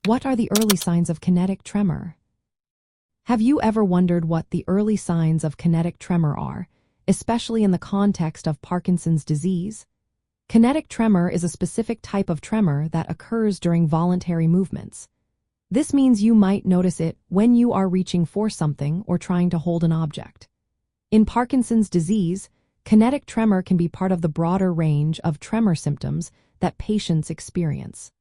What are the early signs of kinetic tremor? Have you ever wondered what the early signs of kinetic tremor are, especially in the context of Parkinson's disease? Kinetic tremor is a specific type of tremor that occurs during voluntary movements. This means you might notice it when you are reaching for something or trying to hold an object. In Parkinson's disease, kinetic tremor can be part of the broader range of tremor symptoms that patients experience.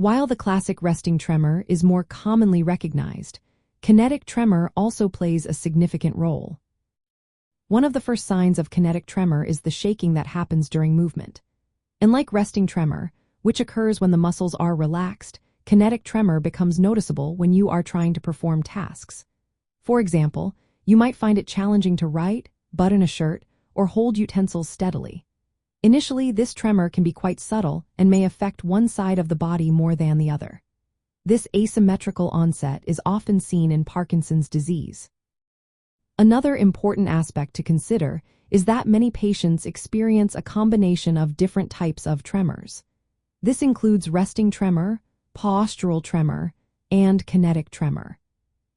While the classic resting tremor is more commonly recognized, kinetic tremor also plays a significant role. One of the first signs of kinetic tremor is the shaking that happens during movement. Unlike resting tremor, which occurs when the muscles are relaxed, kinetic tremor becomes noticeable when you are trying to perform tasks. For example, you might find it challenging to write, button a shirt, or hold utensils steadily. Initially, this tremor can be quite subtle and may affect one side of the body more than the other. This asymmetrical onset is often seen in Parkinson's disease. Another important aspect to consider is that many patients experience a combination of different types of tremors. This includes resting tremor, postural tremor, and kinetic tremor.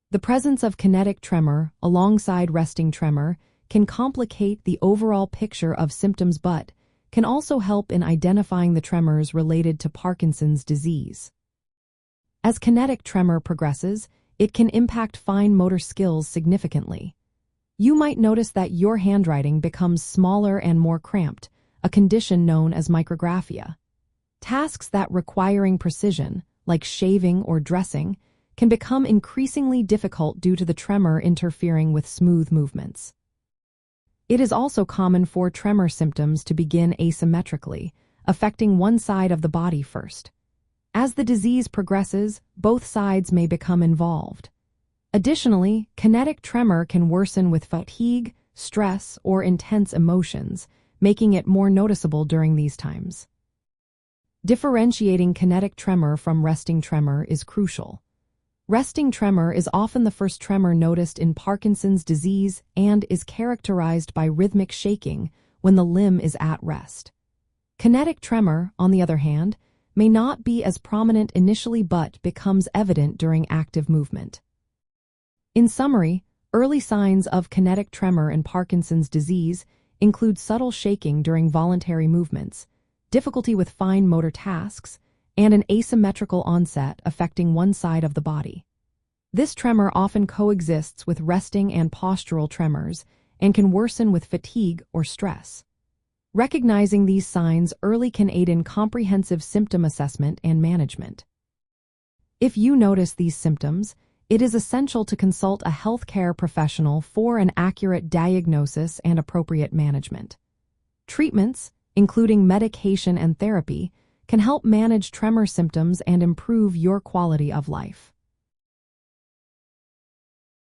The presence of kinetic tremor alongside resting tremor can complicate the overall picture of symptoms but can also help in identifying the tremors related to Parkinson's disease. As kinetic tremor progresses, it can impact fine motor skills significantly. You might notice that your handwriting becomes smaller and more cramped, a condition known as micrographia. Tasks that requiring precision, like shaving or dressing, can become increasingly difficult due to the tremor interfering with smooth movements. It is also common for tremor symptoms to begin asymmetrically, affecting one side of the body first. As the disease progresses, both sides may become involved. Additionally, kinetic tremor can worsen with fatigue, stress, or intense emotions, making it more noticeable during these times. Differentiating kinetic tremor from resting tremor is crucial. Resting tremor is often the first tremor noticed in Parkinson's disease and is characterized by rhythmic shaking when the limb is at rest. Kinetic tremor, on the other hand, may not be as prominent initially but becomes evident during active movement. In summary, early signs of kinetic tremor in Parkinson's disease include subtle shaking during voluntary movements, difficulty with fine motor tasks, and an asymmetrical onset affecting one side of the body. This tremor often coexists with resting and postural tremors and can worsen with fatigue or stress. Recognizing these signs early can aid in comprehensive symptom assessment and management. If you notice these symptoms, it is essential to consult a healthcare professional for an accurate diagnosis and appropriate management. Treatments, including medication and therapy, can help manage tremor symptoms and improve your quality of life.